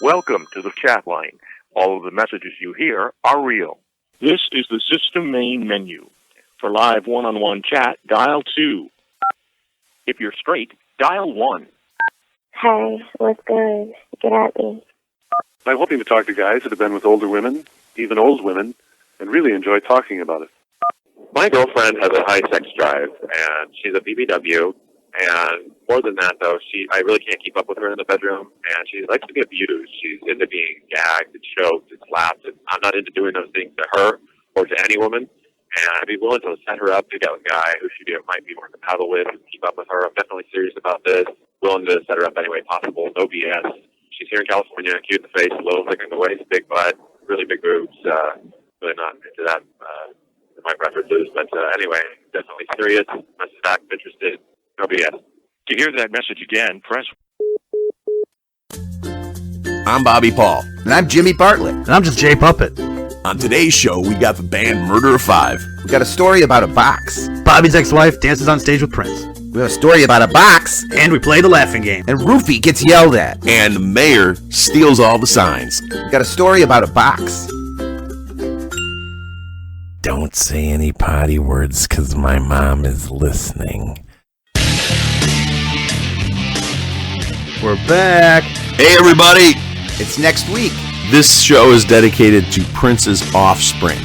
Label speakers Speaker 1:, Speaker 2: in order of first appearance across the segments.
Speaker 1: Welcome to the chat line. All of the messages you hear are real. This is the system main menu. For live one-on-one chat, dial 2. If you're straight, dial 1.
Speaker 2: Hey, what's good? Get at me.
Speaker 3: I'm hoping to talk to guys that have been with older women, even old women, and really enjoy talking about it.
Speaker 4: My girlfriend has a high sex drive, and she's a BBW, and more than that, though, I really can't keep up with her in the bedroom, and she likes to be abused. She's into being gagged and choked and slapped, and I'm not into doing those things to her or to any woman, and I'd be willing to set her up to get with a guy who she might be more compatible with and keep up with her. I'm definitely serious about this, willing to set her up any way possible, no BS. She's here in California, cute in the face, a little thick in the waist, big butt, really big boobs, really not into that, my preferences, but anyway, definitely serious, message back, interested, no BS.
Speaker 1: To hear that message again, press...
Speaker 5: I'm Bobby Paul.
Speaker 6: And I'm Jimmy Bartlett.
Speaker 7: And I'm just Jay Puppet.
Speaker 5: On today's show, we got the band Murder of Five.
Speaker 6: We got a story about a box.
Speaker 7: Bobby's ex-wife dances on stage with Prince.
Speaker 6: We have a story about a box.
Speaker 7: And we play the laughing game.
Speaker 6: And ROOFY gets yelled at.
Speaker 5: And the mayor steals all the signs.
Speaker 6: We got a story about a box.
Speaker 8: Don't say any potty words, because my mom is listening.
Speaker 7: We're back.
Speaker 5: Hey, everybody.
Speaker 6: It's next week.
Speaker 5: This show is dedicated to Prince's offspring.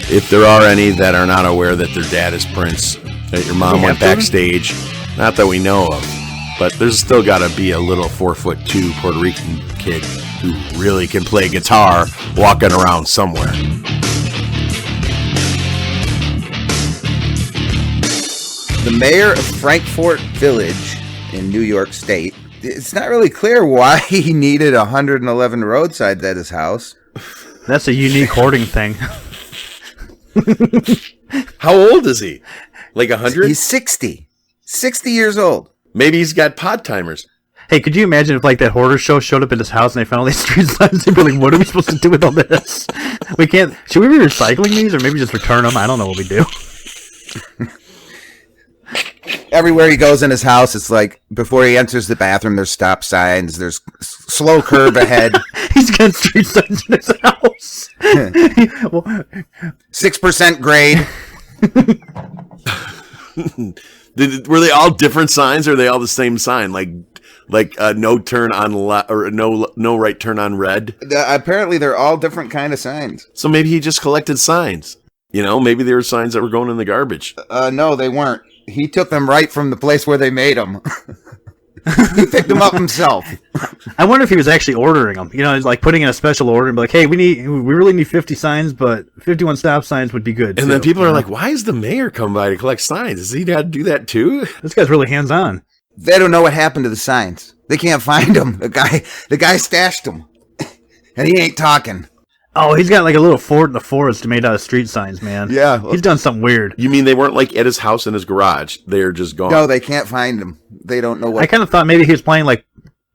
Speaker 5: If there are any that are not aware that their dad is Prince, that your mom went backstage, not that we know of, but there's still got to be a little 4'2" Puerto Rican kid who really can play guitar walking around somewhere.
Speaker 6: The mayor of Frankfort Village in New York State, it's not really clear why he needed 111 roadsides at his house.
Speaker 7: That's a unique hoarding thing.
Speaker 5: How old is he? Like 100?
Speaker 6: He's 60. 60 years old.
Speaker 5: Maybe he's got pod timers.
Speaker 7: Hey, could you imagine if like that hoarder show showed up at his house and they found all these street signs? They'd be like, what are we supposed to do with all this? We can't... Should we be recycling these or maybe just return them? I don't know what we do.
Speaker 6: Everywhere he goes in his house, it's like before he enters the bathroom, there's stop signs, there's slow curve ahead.
Speaker 7: He's got street signs in his house.
Speaker 6: 6% grade.
Speaker 5: Were they all different signs, or are they all the same sign? Like no turn on or no right turn on red.
Speaker 6: Apparently, they're all different kind of signs.
Speaker 5: So maybe he just collected signs. You know, maybe they were signs that were going in the garbage.
Speaker 6: No, they weren't. He took them right from the place where they made them. He picked them up himself.
Speaker 7: I wonder if he was actually ordering them. You know, it's like putting in a special order and be like, hey, we really need 50 signs, but 51 stop signs would be good.
Speaker 5: And then people are like, why is the mayor come by to collect signs? Does he got to do that too?
Speaker 7: This guy's really hands-on.
Speaker 6: They don't know what happened to the signs. They can't find them. The guy stashed them. And he ain't talking.
Speaker 7: Oh, he's got like a little fort in the forest made out of street signs, man.
Speaker 6: Yeah.
Speaker 7: He's done something weird.
Speaker 5: You mean they weren't like at his house in his garage? They're just gone.
Speaker 6: No, they can't find them. They don't know what.
Speaker 7: I kind of thought maybe he was playing like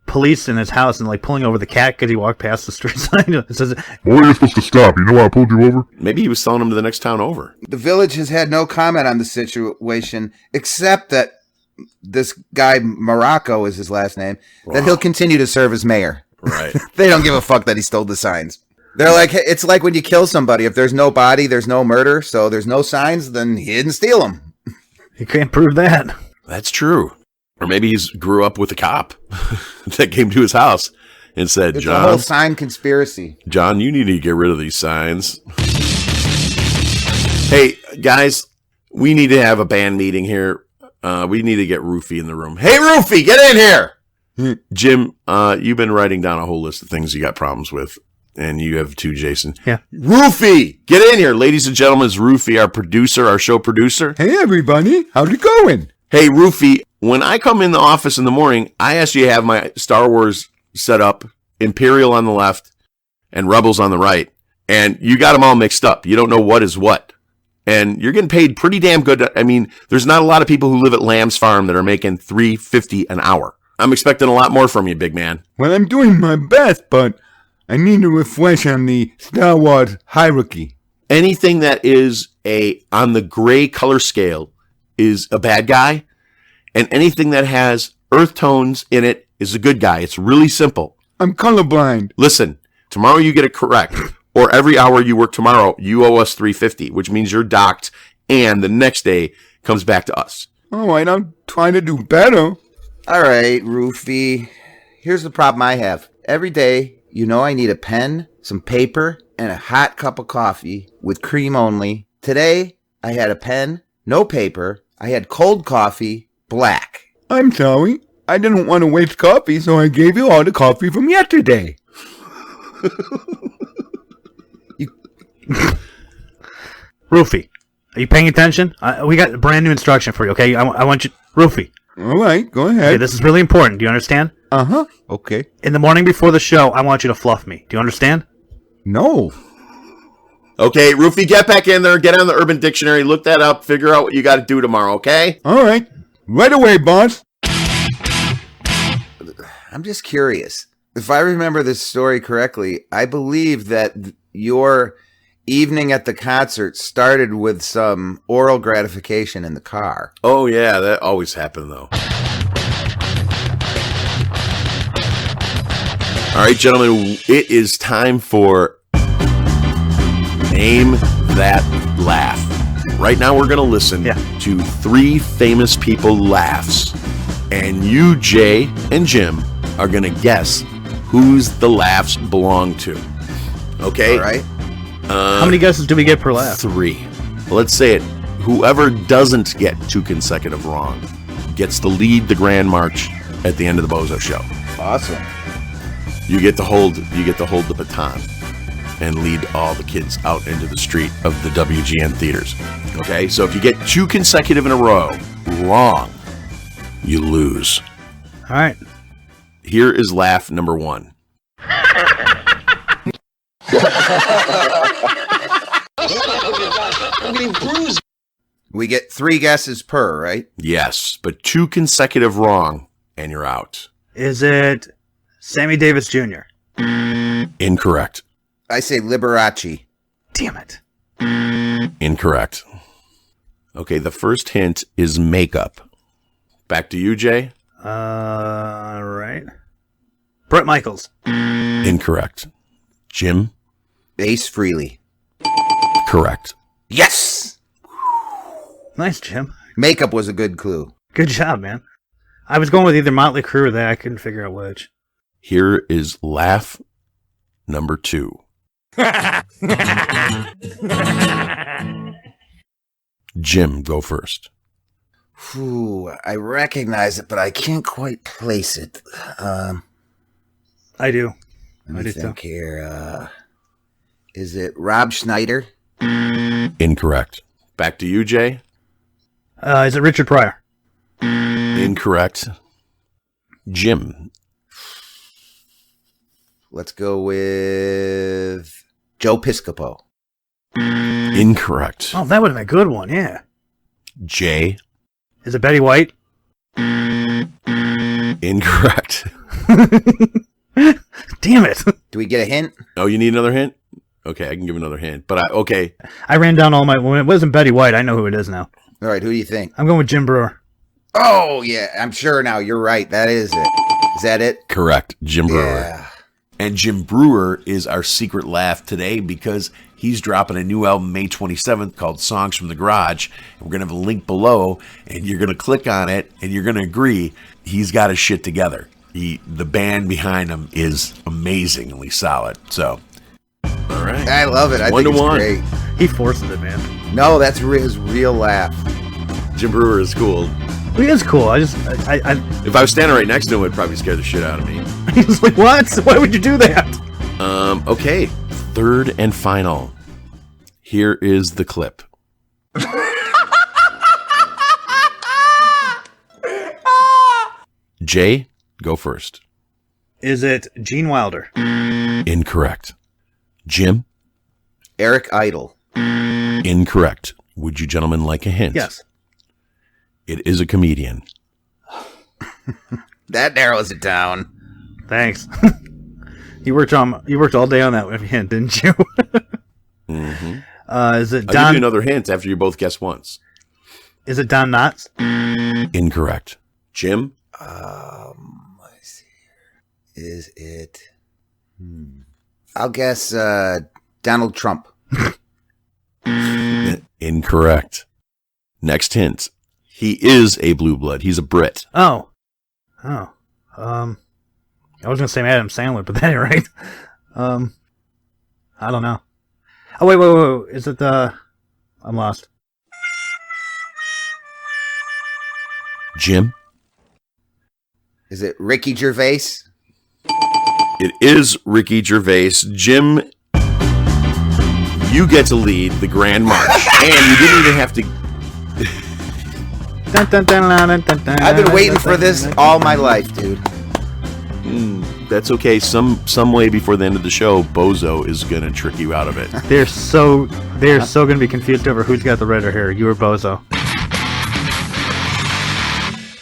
Speaker 7: police in his house and like pulling over the cat because he walked past the street sign. It says,
Speaker 9: "Where are you supposed to stop? You know why I pulled you over?"
Speaker 5: Maybe he was selling them to the next town over.
Speaker 6: The village has had no comment on the situation except that this guy, Morocco is his last name, that he'll continue to serve as mayor.
Speaker 5: Right.
Speaker 6: They don't give a fuck that he stole the signs. They're like, it's like when you kill somebody. If there's no body, there's no murder. So there's no signs, then he didn't steal them.
Speaker 7: You can't prove that.
Speaker 5: That's true. Or maybe he grew up with a cop that came to his house and said,
Speaker 6: it's
Speaker 5: John,
Speaker 6: a whole sign conspiracy.
Speaker 5: John, you need to get rid of these signs. Hey, guys, we need to have a band meeting here. We need to get ROOFY in the room. Hey, ROOFY, get in here. Jim, you've been writing down a whole list of things you got problems with. And you have too, Jason.
Speaker 7: Yeah.
Speaker 5: ROOFY, get in here. Ladies and gentlemen, it's ROOFY, our producer, our show producer.
Speaker 10: Hey, everybody. How's it going?
Speaker 5: Hey, ROOFY, when I come in the office in the morning, I ask you to have my Star Wars set up, Imperial on the left and Rebels on the right. And you got them all mixed up. You don't know what is what. And you're getting paid pretty damn good. I mean, there's not a lot of people who live at Lamb's Farm that are making $3.50 an hour. I'm expecting a lot more from you, big man.
Speaker 10: Well, I'm doing my best, but I need to refresh on the Star Wars hierarchy.
Speaker 5: Anything that is on the gray color scale is a bad guy, and anything that has earth tones in it is a good guy. It's really simple.
Speaker 10: I'm colorblind.
Speaker 5: Listen, tomorrow you get it correct, or every hour you work tomorrow, you owe us $3.50, which means you're docked, and the next day comes back to us.
Speaker 10: All right, I'm trying to do better.
Speaker 6: All right, Roofy. Here's the problem I have. Every day, you know I need a pen, some paper, and a hot cup of coffee with cream only. Today, I had a pen, no paper. I had cold coffee, black.
Speaker 10: I'm sorry. I didn't want to waste coffee, so I gave you all the coffee from yesterday.
Speaker 7: Roofy, are you paying attention? We got a brand new instruction for you, okay? I want you... Roofy.
Speaker 10: All right, go ahead.
Speaker 7: Okay, this is really important. Do you understand?
Speaker 10: Uh-huh. Okay.
Speaker 7: In the morning before the show, I want you to fluff me. Do you understand?
Speaker 10: No.
Speaker 5: Okay, Roofy, get back in there, get on the Urban Dictionary, look that up, figure out what you got to do tomorrow, okay?
Speaker 10: All right. Right away, boss.
Speaker 6: I'm just curious. If I remember this story correctly, I believe that your evening at the concert started with some oral gratification in the car.
Speaker 5: Oh, yeah, that always happened, though. All right, gentlemen, it is time for Name That Laugh. Right now, we're going to listen to 3 famous people laughs. And you, Jay, and Jim are going to guess whose the laughs belong to. Okay?
Speaker 6: All right.
Speaker 7: How many guesses do we get per laugh?
Speaker 5: 3. Let's say it. Whoever doesn't get 2 consecutive wrong gets to lead the Grand March at the end of the Bozo Show.
Speaker 6: Awesome.
Speaker 5: You get to hold the baton and lead all the kids out into the street of the WGN theaters. Okay? So if you get 2 consecutive in a row wrong, you lose.
Speaker 7: All right.
Speaker 5: Here is laugh number 1.
Speaker 6: We get 3 guesses per, right?
Speaker 5: Yes, but 2 consecutive wrong, and you're out.
Speaker 7: Is it Sammy Davis Jr.?
Speaker 5: Incorrect.
Speaker 6: I say Liberace.
Speaker 7: Damn it.
Speaker 5: Incorrect. Okay, the first hint is makeup. Back to you, Jay.
Speaker 7: Right. Bret Michaels.
Speaker 5: Incorrect. Jim?
Speaker 6: Ace Frehley.
Speaker 5: Correct.
Speaker 6: Yes!
Speaker 7: Nice, Jim.
Speaker 6: Makeup was a good clue.
Speaker 7: Good job, man. I was going with either Motley Crue or that. I couldn't figure out which.
Speaker 5: Here is laugh number 2. Jim, go first.
Speaker 6: Ooh, I recognize it, but I can't quite place it.
Speaker 7: I do.
Speaker 6: Let me think here. Is it Rob Schneider?
Speaker 5: Incorrect. Back to you, Jay.
Speaker 7: Is it Richard Pryor?
Speaker 5: Incorrect. Jim.
Speaker 6: Let's go with Joe Piscopo.
Speaker 5: Incorrect.
Speaker 7: Oh, that would have been a good one, yeah.
Speaker 5: Jay.
Speaker 7: Is it Betty White?
Speaker 5: Incorrect.
Speaker 7: Damn it.
Speaker 6: Do we get a hint?
Speaker 5: Oh, you need another hint? Okay, I can give another hint. But okay.
Speaker 7: I ran down all my... When it wasn't Betty White, I know who it is now.
Speaker 6: All right, who do you think?
Speaker 7: I'm going with Jim Brewer.
Speaker 6: Oh, yeah, I'm sure now. You're right. That is it. Is that it?
Speaker 5: Correct. Jim Brewer.
Speaker 6: Yeah.
Speaker 5: And Jim Brewer is our secret laugh today because he's dropping a new album May 27th called Songs from the Garage. We're going to have a link below, and you're going to click on it, and you're going to agree he's got his shit together. The band behind him is amazingly solid. So, all right.
Speaker 6: I love it. I think it's great.
Speaker 7: He forces it, man.
Speaker 6: No, that's his real laugh.
Speaker 5: Jim Brewer is cool.
Speaker 7: He is cool.
Speaker 5: If I was standing right next to him, it would probably scare the shit out of me.
Speaker 7: He's like, what? Why would you do that?
Speaker 5: Okay. Third and final. Here is the clip. Jay, go first.
Speaker 7: Is it Gene Wilder?
Speaker 5: Incorrect. Jim?
Speaker 6: Eric Idle.
Speaker 5: Incorrect. Would you gentlemen like a hint?
Speaker 7: Yes.
Speaker 5: It is a comedian.
Speaker 6: That narrows it down.
Speaker 7: Thanks. You worked all day on that hint, didn't you?
Speaker 5: Mm-hmm.
Speaker 7: Is it Don?
Speaker 5: I'll give you another hint after you both guess once.
Speaker 7: Is it Don Knotts?
Speaker 5: Incorrect. Jim?
Speaker 6: Let's see Is it? I'll guess Donald Trump.
Speaker 5: Incorrect. Next hint. He is a blue blood. He's a Brit.
Speaker 7: Oh. I was gonna say Adam Sandler, but that ain't right. I don't know. Oh wait. Is it I'm lost.
Speaker 5: Jim?
Speaker 6: Is it Ricky Gervais?
Speaker 5: It is Ricky Gervais. Jim, you get to lead the Grand March. And you didn't even have to...
Speaker 6: I've been waiting for this all my life, dude.
Speaker 5: That's okay. Some way before the end of the show, Bozo is going to trick you out of it.
Speaker 7: They're so going to be confused over who's got the redder hair, you or Bozo.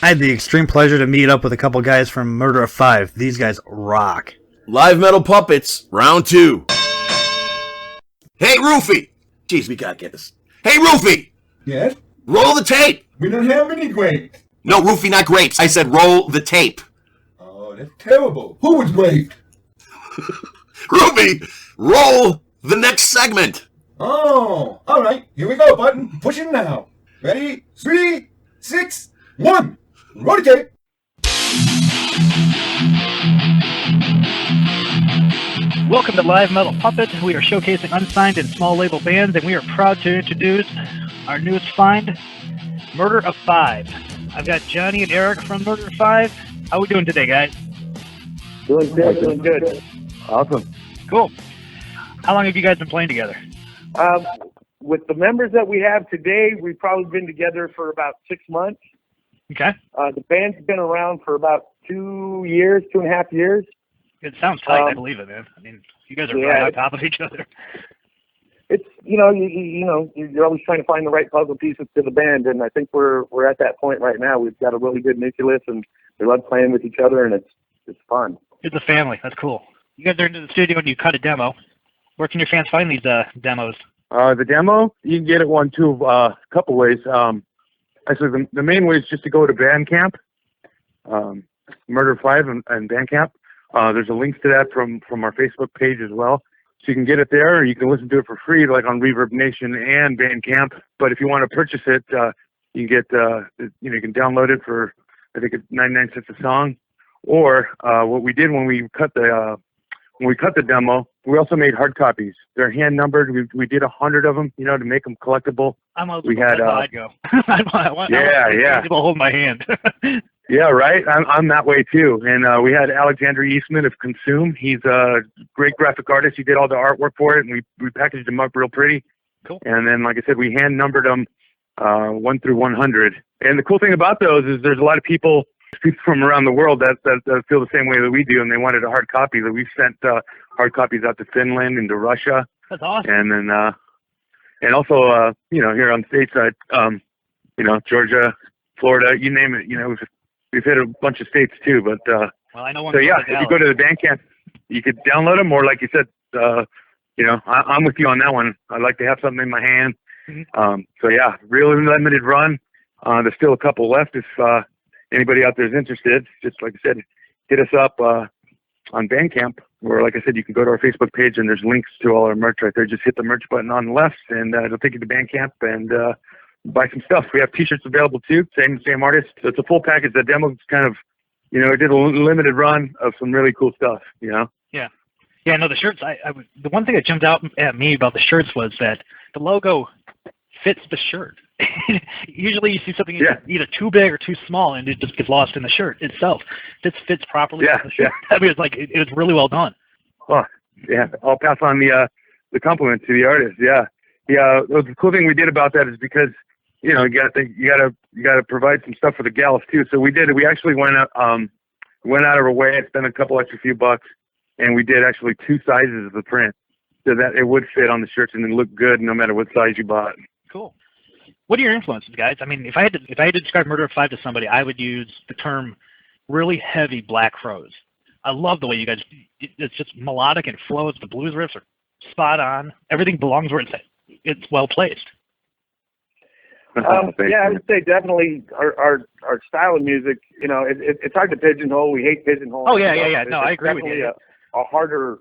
Speaker 7: I had the extreme pleasure to meet up with a couple guys from Murder of 5. These guys rock.
Speaker 5: Live Metal Puppets, round 2. Hey, Roofy! Jeez, we gotta get this. Hey, Roofy!
Speaker 10: Yes?
Speaker 5: Roll the tape!
Speaker 10: We don't have any grapes.
Speaker 5: No, Roofy, not grapes. I said roll the tape.
Speaker 10: Oh, that's terrible. Who was raped?
Speaker 5: Roofy, roll the next segment.
Speaker 10: Oh, all right. Here we go, button. Push it now. Ready? 3, 6, 1. Roll the tape.
Speaker 11: Welcome to Live Metal Puppets. We are showcasing unsigned and small label bands, and we are proud to introduce our newest find, Murder of 5. I've got Johnny and Eric from Murder of 5. How we doing today, guys?
Speaker 1: Doing good.
Speaker 11: Awesome. Cool. How long have you guys been playing together?
Speaker 1: With the members that we have today, we've probably been together for about 6 months.
Speaker 11: Okay.
Speaker 1: The band's been around for about 2 years, 2.5 years.
Speaker 11: It sounds tight. I believe it, man. I mean, you guys are right on top of each other.
Speaker 1: It's you're always trying to find the right puzzle pieces to the band, and I think we're at that point right now. We've got a really good nucleus, and we love playing with each other, and it's fun.
Speaker 11: It's a family. That's cool. You guys are into the studio and you cut a demo. Where can your fans find these demos?
Speaker 1: The demo, you can get it a couple ways. Actually, the main way is just to go to Bandcamp, Murder 5 and Bandcamp. There's a link to that from our Facebook page as well. So you can get it there, or you can listen to it for free, like on Reverb Nation and Bandcamp. But if you want to purchase it, you can get, you can download it for, I think it's 99 cents a song. Or what we did when we cut the demo, we also made hard copies. They're hand numbered. We did 100 of them, to make them collectible.
Speaker 11: I'm old.
Speaker 1: We had,
Speaker 11: I'd go. I want people hold my hand.
Speaker 1: Yeah, right. I'm that way too. And we had Alexander Eastman of Consume. He's a great graphic artist. He did all the artwork for it, and we packaged them up real pretty.
Speaker 11: Cool.
Speaker 1: And then, like I said, we hand numbered them 1 through 100. And the cool thing about those is there's a lot of people from around the world that feel the same way that we do, and they wanted a hard copy. That we've sent hard copies out to Finland and to Russia.
Speaker 11: That's awesome.
Speaker 1: And then, and also, here on the stateside, Georgia, Florida, you name it. We've hit a bunch of states too. But
Speaker 11: well, I know one.
Speaker 1: So yeah, if you go to the Bandcamp, you could download them, or like you said, I'm with you on that one. I like to have something in my hand.
Speaker 11: Mm-hmm.
Speaker 1: So yeah, real limited run. There's still a couple left. If anybody out there is interested, just like I said, hit us up on Bandcamp, or like I said, you can go to our Facebook page and there's links to all our merch right there. Just hit the merch button on the left, and it'll take you to Bandcamp and buy some stuff. We have T-shirts available too. Same artist. So it's a full package. The demo's kind of, we did a limited run of some really cool stuff.
Speaker 11: Yeah. Yeah. No, the shirts. The one thing that jumped out at me about the shirts was that the logo fits the shirt. Usually you see something either too big or too small, and it just gets lost in the shirt itself. This fits properly.
Speaker 1: Yeah,
Speaker 11: with the shirt. I mean, it was really well done.
Speaker 1: Oh, yeah. I'll pass on the compliment to the artist. Yeah. The cool thing we did about that is because you gotta provide some stuff for the gals too. So we actually went out of our way and spent a couple extra few bucks, and we did actually 2 sizes of the print so that it would fit on the shirts and then look good no matter what size you bought.
Speaker 11: Cool. What are your influences, guys? I mean, if I had to describe Murder of 5 to somebody, I would use the term really heavy Black Crowes. I love the way you guys, it's just melodic and flows. The blues riffs are spot on. Everything belongs where it's well placed.
Speaker 12: Yeah, I would say definitely our style of music. You know, it's hard to pigeonhole. We hate pigeonholing.
Speaker 11: Oh yeah. No, I agree with you.
Speaker 12: A harder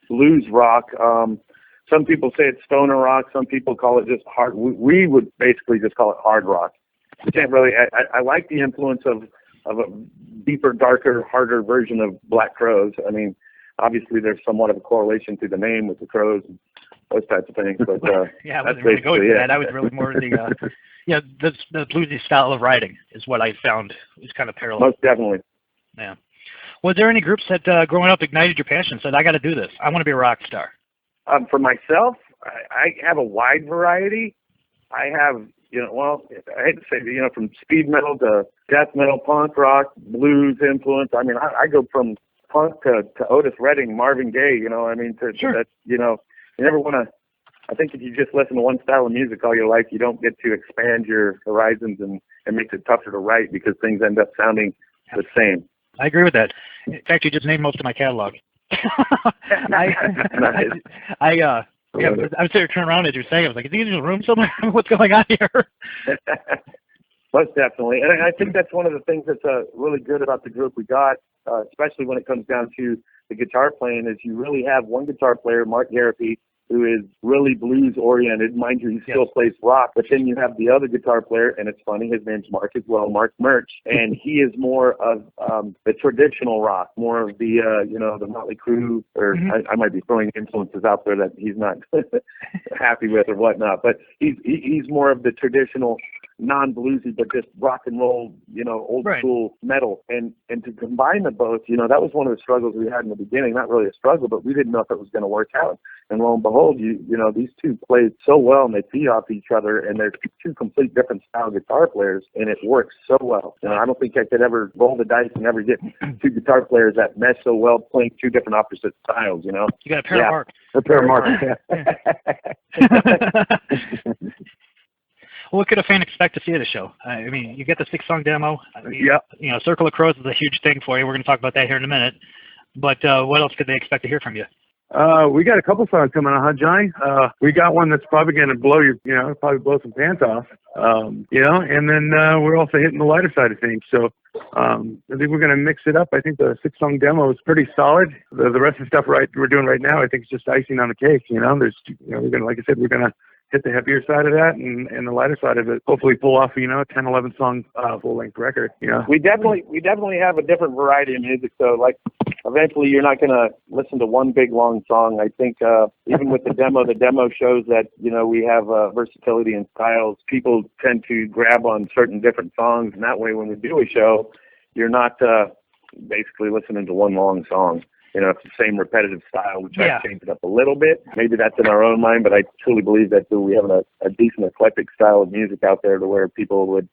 Speaker 12: blues rock. Some people say it's stoner rock. Some people call it just hard. We would basically just call it hard rock. You can't really. I like the influence of a deeper, darker, harder version of Black Crowes. I mean, obviously there's somewhat of a correlation to the name with the Crows and those types of things. But
Speaker 11: yeah, I wasn't really going for that. I was really more the the bluesy style of writing is what I found is kind of parallel.
Speaker 12: Most definitely.
Speaker 11: Yeah. Was there any groups that growing up ignited your passion? Said, I got to do this. I want to be a rock star.
Speaker 12: For myself, I have a wide variety. I have, well, I hate to say, from speed metal to death metal, punk rock, blues influence. I mean, I go from punk to Otis Redding, Marvin Gaye.
Speaker 11: Sure.
Speaker 12: You never want to. I think if you just listen to one style of music all your life, you don't get to expand your horizons, and it makes it tougher to write because things end up sounding the same.
Speaker 11: I agree with that. In fact, you just named most of my catalog. I was there turning around as you were saying. I was like, is he in a room somewhere? What's going on here?
Speaker 12: Most definitely. And I think that's one of the things that's really good about the group we got, especially when it comes down to the guitar playing, is you really have one guitar player, Mark Garapi, who is really blues oriented. Mind you, he still plays rock, but then you have the other guitar player, and it's funny, his name's Mark as well, Mark Murch, and he is more of the traditional rock, more of the the Motley Crue, or I might be throwing influences out there that he's not happy with or whatnot, but he's more of the traditional non-bluesy, but just rock and roll, old school metal. And to combine the both, that was one of the struggles we had in the beginning. Not really a struggle, but we didn't know if it was going to work out. And lo and behold, these two played so well, and they feed off each other, and they're two complete different style guitar players, and it works so well. I don't think I could ever roll the dice and ever get two guitar players that mesh so well playing two different opposite styles,
Speaker 11: You got a pair of Marks.
Speaker 12: A pair of Marks,
Speaker 11: What could a fan expect to see at a show? I mean, you get the 6-song demo. Circle of Crows is a huge thing for you. We're going to talk about that here in a minute. But what else could they expect to hear from you?
Speaker 13: We got a couple songs coming on, huh, Johnny? We got one that's probably going to blow probably blow some pants off. And then we're also hitting the lighter side of things. So I think we're going to mix it up. I think the 6-song demo is pretty solid. The rest of the stuff we're doing right now, I think, is just icing on the cake. There's, we're going to, like I said, we're going to hit the heavier side of that and the lighter side of it. Hopefully pull off, 10, 11 song full-length record.
Speaker 12: We definitely have a different variety of music. So, eventually you're not going to listen to one big, long song. I think even with the demo shows that, we have versatility in styles. People tend to grab on certain different songs, and that way when we do a show, you're not basically listening to one long song. It's the same repetitive style. We try to change it up a little bit. Maybe that's in our own mind, but I truly believe that we have a decent eclectic style of music out there to where people would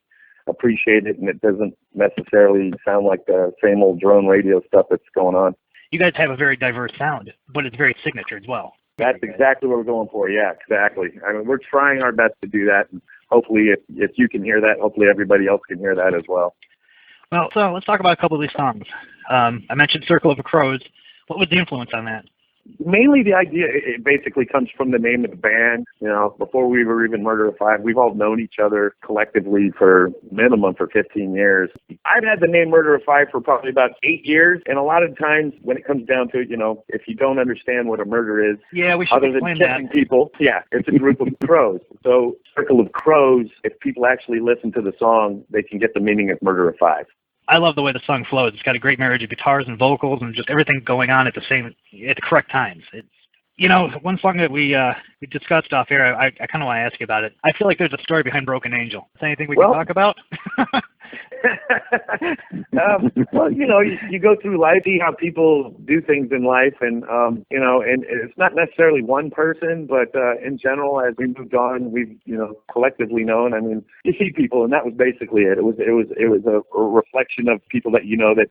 Speaker 12: appreciate it, and it doesn't necessarily sound like the same old drone radio stuff that's going on.
Speaker 11: You guys have a very diverse sound, but it's very signature as well.
Speaker 12: That's exactly what we're going for. Yeah, exactly. I mean, we're trying our best to do that, and hopefully if you can hear that, hopefully everybody else can hear that as well.
Speaker 11: Well, so let's talk about a couple of these songs. I mentioned Circle of the Crows. What was the influence on that?
Speaker 12: Mainly the idea, it basically comes from the name of the band. Before we were even Murder of Five, we've all known each other collectively for minimum for 15 years. I've had the name Murder of Five for probably about 8 years, and a lot of times when it comes down to it, if you don't understand what a murder is,
Speaker 11: we should
Speaker 12: other than killing people, it's a group of crows. So Circle of Crows, if people actually listen to the song, they can get the meaning of Murder of Five.
Speaker 11: I love the way the song flows. It's got a great marriage of guitars and vocals and just everything going on at the correct times. It's, one song that we discussed off air, I kind of want to ask you about it. I feel like there's a story behind Broken Angel. Is there anything we can talk about?
Speaker 12: Well, you go through life, see how people do things in life, and and it's not necessarily one person, but in general, as we moved on, we've collectively known. I mean, you see people, and that was basically it. It was a reflection of people that that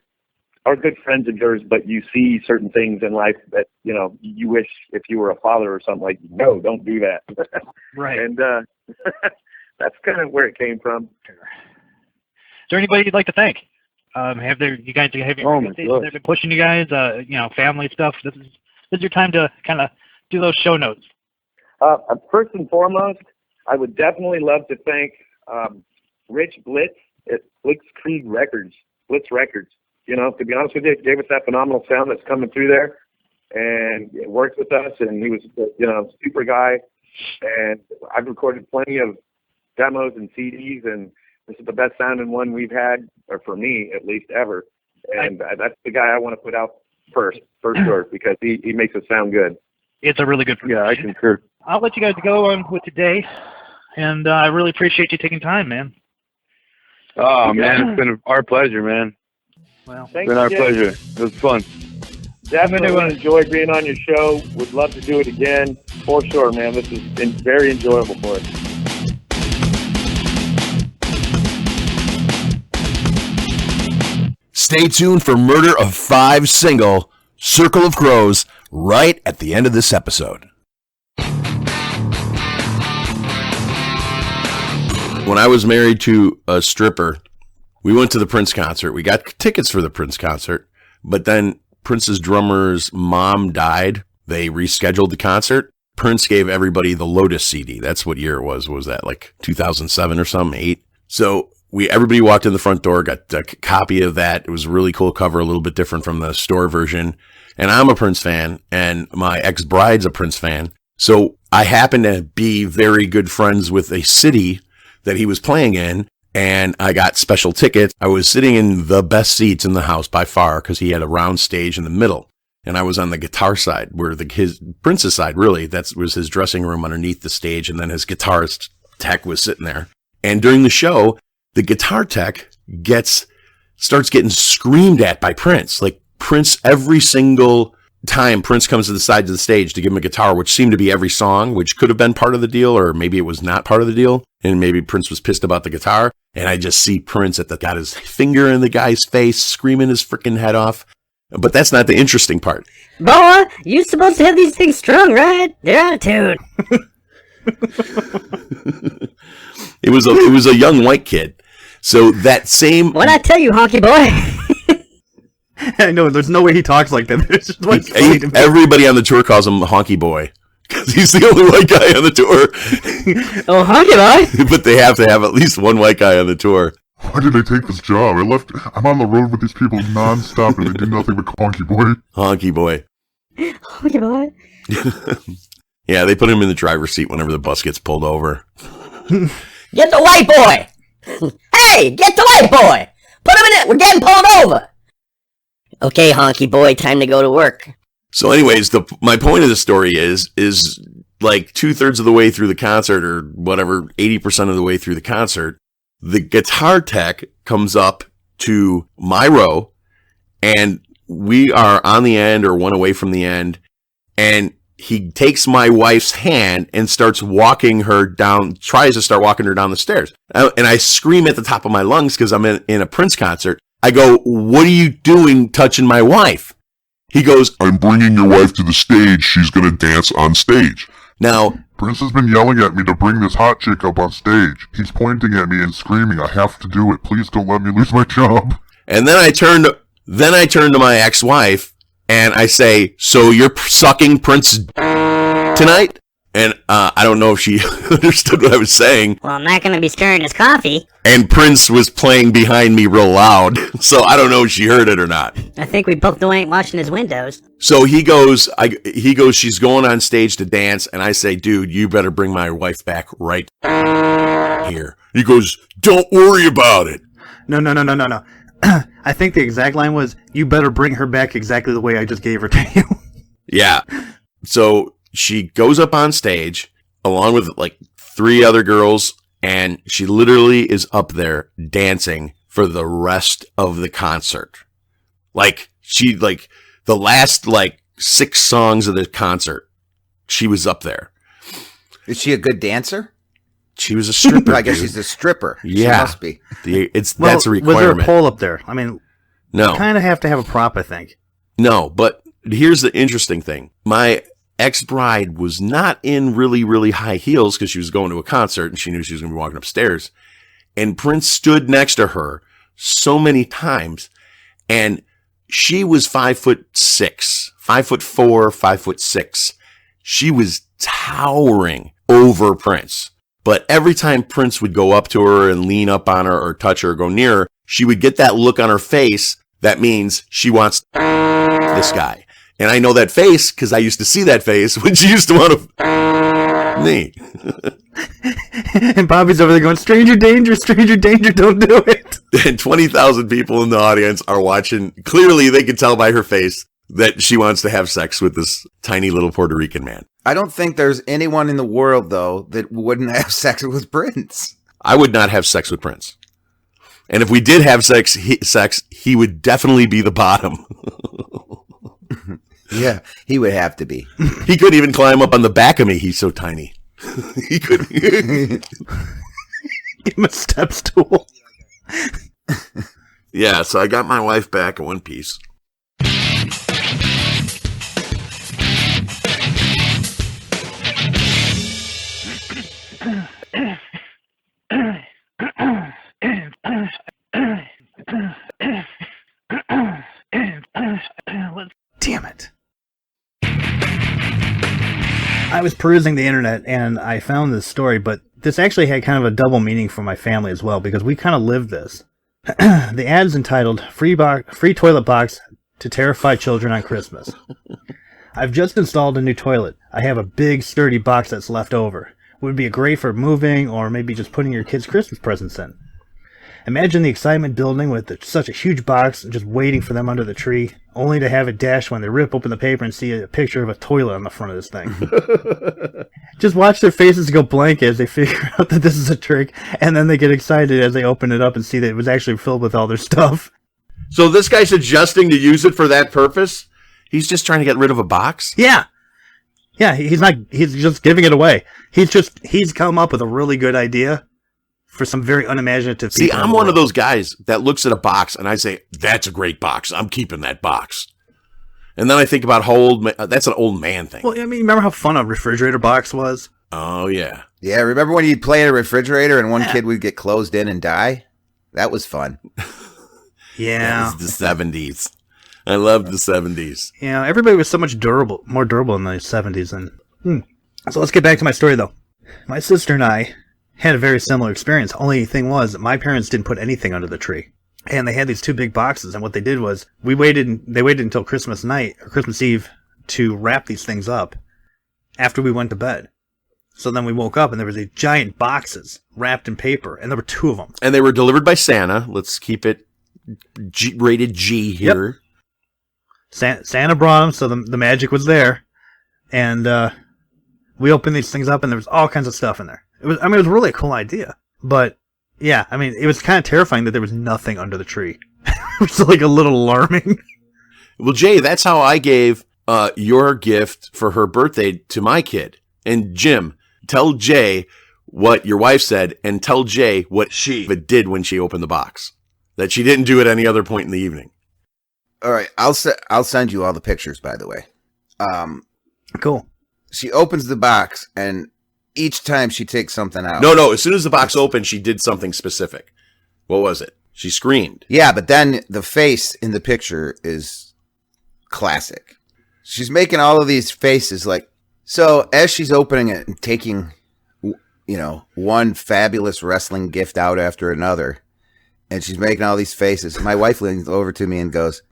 Speaker 12: are good friends of yours, but you see certain things in life that you wish if you were a father or something, like, no, don't do that.
Speaker 11: Right.
Speaker 12: And that's kind of where it came from.
Speaker 11: Is there anybody you'd like to thank? Have you guys have been pushing you guys? Family stuff. This is your time to kind of do those show notes.
Speaker 12: First and foremost, I would definitely love to thank Rich Blitz at Blitzkrieg Records, Blitz Records. You know, to be honest with you, gave us that phenomenal sound that's coming through there, and it worked with us. And he was, you know, super guy. And I've recorded plenty of demos and CDs, and this is the best sounding one we've had, or for me at least, ever. And that's the guy I want to put out first for sure, because he makes it sound good.
Speaker 11: It's a really good production.
Speaker 12: Yeah, I concur.
Speaker 11: I'll let you guys go on with today, and I really appreciate you taking time, man.
Speaker 13: Oh, man, it's been our pleasure, man.
Speaker 11: Well,
Speaker 13: it's been our pleasure. It was fun.
Speaker 12: Definitely enjoyed being on your show. Would love to do it again, for sure, man. This has been very enjoyable for us.
Speaker 5: Stay tuned for Murder of 5 single, Circle of Crows, right at the end of this episode. When I was married to a stripper, we went to the Prince concert. We got tickets for the Prince concert, but then Prince's drummer's mom died. They rescheduled the concert. Prince gave everybody the Lotus CD. That's what year it was. What was that, like 2007 or something, 8? So everybody walked in the front door, got a copy of that. It was a really cool cover, a little bit different from the store version. And I'm a Prince fan, and my ex-bride's a Prince fan. So I happen to be very good friends with a city that he was playing in, and I got special tickets. I was sitting in the best seats in the house by far, because he had a round stage in the middle. And I was on the guitar side, where his Prince's side, really, that was his dressing room underneath the stage, and then his guitarist tech was sitting there. And during the show, the guitar tech starts getting screamed at by Prince. Like Prince, every single time Prince comes to the side of the stage to give him a guitar, which seemed to be every song, which could have been part of the deal, or maybe it was not part of the deal. And maybe Prince was pissed about the guitar. And I just see Prince got his finger in the guy's face, screaming his freaking head off. But that's not the interesting part.
Speaker 14: Boy, you supposed to have these things strung, right? They're out of tune.
Speaker 5: It was a young white kid. So that same...
Speaker 14: What'd I tell you, honky boy?
Speaker 7: I know, there's no way he talks like that. It's just like funny to me.
Speaker 5: Everybody on the tour calls him Honky Boy, because he's the only white guy on the tour.
Speaker 14: Oh, Honky Boy!
Speaker 5: But they have to have at least one white guy on the tour.
Speaker 9: Why did I take this job? I'm on the road with these people nonstop, and they do nothing but Honky Boy.
Speaker 5: Honky Boy.
Speaker 14: Honky Boy.
Speaker 5: Yeah, they put him in the driver's seat whenever the bus gets pulled over.
Speaker 14: Get the white boy! Hey, get the white boy! Put him in it! We're getting pulled over! Okay, honky boy, time to go to work.
Speaker 5: So anyways, my point of the story is like 2/3 of the way through the concert, or whatever, 80% of the way through the concert, the guitar tech comes up to my row, and we are on the end or one away from the end, and he takes my wife's hand and starts walking her down, tries to start walking her down the stairs. And I scream at the top of my lungs because I'm in a Prince concert. I go, "What are you doing touching my wife?" He goes,
Speaker 9: "I'm bringing your wife to the stage. She's going to dance on stage."
Speaker 5: Now,
Speaker 9: Prince has been yelling at me to bring this hot chick up on stage. He's pointing at me and screaming, "I have to do it. Please don't let me lose my job."
Speaker 5: And then I turn to my ex-wife and I say, "So you're sucking Prince tonight?" And I don't know if she understood what I was saying.
Speaker 14: Well, I'm not going to be stirring his coffee.
Speaker 5: And Prince was playing behind me real loud, so I don't know if she heard it or not.
Speaker 14: I think we both ain't washing his windows.
Speaker 5: So he goes, she's going on stage to dance, and I say, "Dude, you better bring my wife back right here." He goes, "Don't worry about it."
Speaker 7: No. I think the exact line was, "You better bring her back exactly the way I just gave her to you."
Speaker 5: Yeah. So she goes up on stage along with like 3 other girls, and she literally is up there dancing for the rest of the concert. Like the last 6 songs of the concert, she was up there.
Speaker 6: Is she a good dancer?
Speaker 5: She was a stripper.
Speaker 6: I guess she's a stripper.
Speaker 5: Yeah.
Speaker 6: She must be.
Speaker 5: That's a requirement.
Speaker 7: Was there a pole up there? I mean,
Speaker 5: no.
Speaker 7: You kind of have to have a prop, I think.
Speaker 5: No, but here's the interesting thing. My ex-bride was not in really, really high heels because she was going to a concert and she knew she was going to be walking upstairs. And Prince stood next to her so many times, and she was 5'6", 5'4", 5'6". She was towering over Prince. But every time Prince would go up to her and lean up on her or touch her or go near her, she would get that look on her face. That means she wants this guy. And I know that face because I used to see that face when she used to want to me.
Speaker 7: And Bobby's over there going, stranger danger, don't do it.
Speaker 5: And 20,000 people in the audience are watching. Clearly, they can tell by her face that she wants to have sex with this tiny little Puerto Rican man.
Speaker 6: I don't think there's anyone in the world, though, that wouldn't have sex with Prince.
Speaker 5: I would not have sex with Prince. And if we did have sex, he would definitely be the bottom.
Speaker 6: Yeah, he would have to be.
Speaker 5: He couldn't even climb up on the back of me. He's so tiny. He couldn't.
Speaker 7: Give him a step stool.
Speaker 5: Yeah, so I got my wife back in one piece.
Speaker 7: Damn it. I was perusing the internet and I found this story, but this actually had kind of a double meaning for my family as well, because we kind of lived this. The ad's entitled free toilet box to terrify children on Christmas. I've just installed a new toilet. I have a big sturdy box that's left over. Would be great for moving or maybe just putting your kids' Christmas presents in. Imagine the excitement building with such a huge box and just waiting for them under the tree, only to have it dashed when they rip open the paper and see a picture of a toilet on the front of this thing. Just watch their faces go blank as they figure out that this is a trick, and then they get excited as they open it up and see that it was actually filled with all their stuff.
Speaker 5: So this guy's suggesting to use it for that purpose? He's just trying to get rid of a box?
Speaker 7: Yeah. Yeah, he's just giving it away. He's come up with a really good idea for some very unimaginative people.
Speaker 5: See, I'm one of those guys that looks at a box and I say, that's a great box. I'm keeping that box. And then I think about how old, that's an old man thing.
Speaker 7: Well, I mean, remember how fun a refrigerator box was?
Speaker 5: Oh, yeah.
Speaker 6: Yeah, remember when you'd play in a refrigerator and one kid would get closed in and die? That was fun.
Speaker 7: Yeah.
Speaker 5: That was the 70s. I loved the 70s.
Speaker 7: Yeah, everybody was so much more durable in the 70s. So let's get back to my story, though. My sister and I had a very similar experience. Only thing was that my parents didn't put anything under the tree. And they had these two big boxes, and what they did was they waited until Christmas night or Christmas Eve to wrap these things up after we went to bed. So then we woke up and there was these giant boxes wrapped in paper, and there were two of them.
Speaker 5: And they were delivered by Santa. Let's keep it rated G here.
Speaker 7: Yep. Santa brought them, so the magic was there. And we opened these things up, and there was all kinds of stuff in there. It was really a cool idea. But, yeah, I mean, it was kind of terrifying that there was nothing under the tree. It was like a little alarming.
Speaker 5: Well, Jay, that's how I gave your gift for her birthday to my kid. And Jim, tell Jay what your wife said, and tell Jay what she did when she opened the box. That she didn't do at any other point in the evening.
Speaker 6: All right, I'll send you all the pictures, by the way.
Speaker 7: Cool.
Speaker 6: She opens the box, and each time she takes something out.
Speaker 5: No. As soon as the box opened, she did something specific. What was it? She screamed.
Speaker 6: Yeah, but then the face in the picture is classic. She's making all of these faces like, so as she's opening it and taking, one fabulous wrestling gift out after another, and she's making all these faces, my wife leans over to me and goes,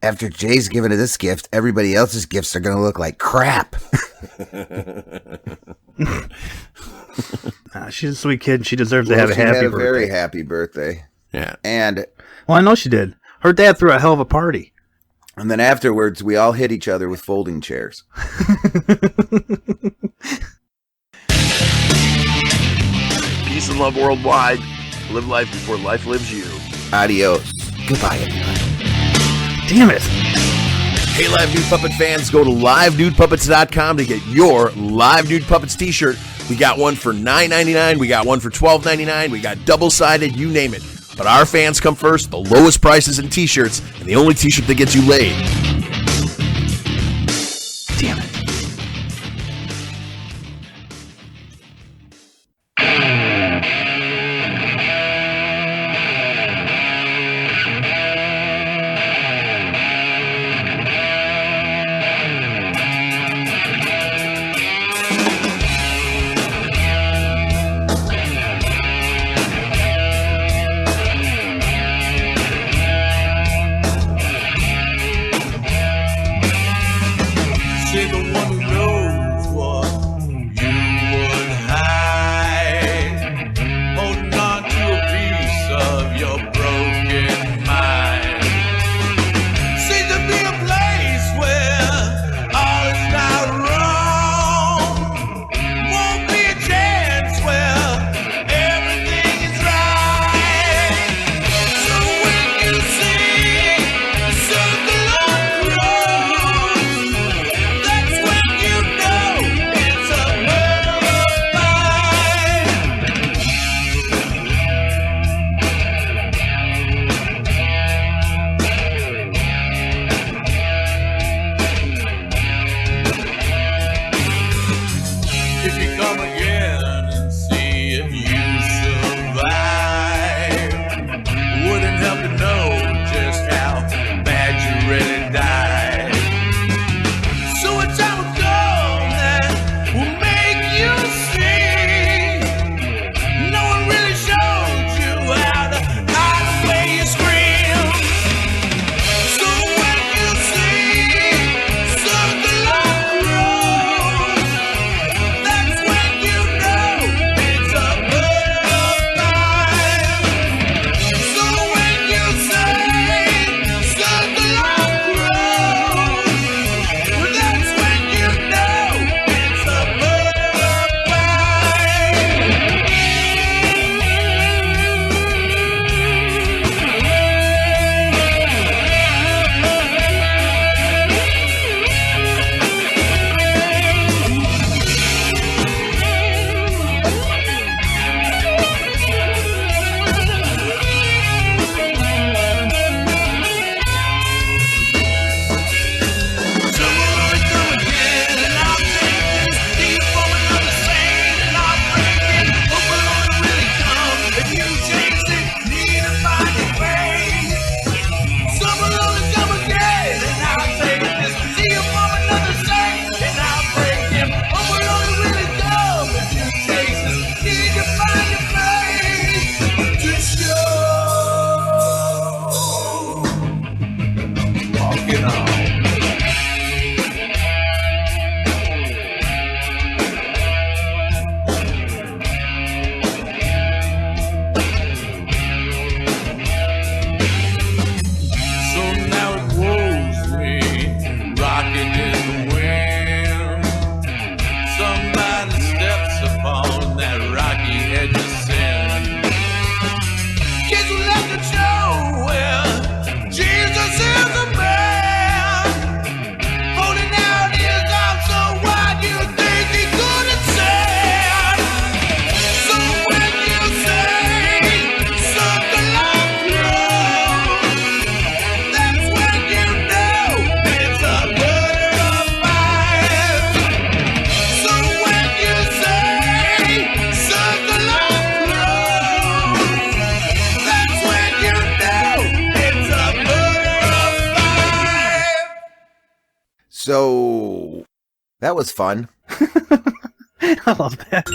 Speaker 6: after Jay's given her this gift, everybody else's gifts are going to look like crap.
Speaker 7: She's a sweet kid. She deserves to have a happy birthday.
Speaker 6: A very happy birthday.
Speaker 5: Yeah.
Speaker 6: And
Speaker 7: well, I know she did. Her dad threw a hell of a party.
Speaker 6: And then afterwards, we all hit each other with folding chairs.
Speaker 5: Peace and love worldwide. Live life before life lives you.
Speaker 6: Adios. Goodbye, everyone.
Speaker 7: Damn it.
Speaker 5: Hey, Live Nude Puppet fans, go to livenudepuppets.com to get your Live Nude Puppets t-shirt. We got one for $9.99. We got one for $12.99. We got double-sided, you name it. But our fans come first, the lowest prices in t-shirts, and the only t-shirt that gets you laid.
Speaker 7: Damn it.
Speaker 15: really died. So a time will come that will make you see. No one really showed you how to hide away you scream. So when you see circle of crows, that's when you know it's a butterfly. So when you say circle of crows, well, that's when you know it's a walking on. So now it woes me, rocking in the wind. Somebody steps upon that rocky edge of sin. Kids will have to show where Jesus is a man, holding out his arms so wide you think he couldn't stand. So when you say circle of crows, that's when you know it's a butterfly. So when you say circle of crows, that's when you know it's a butterfly.
Speaker 6: So that was fun.
Speaker 7: I love that.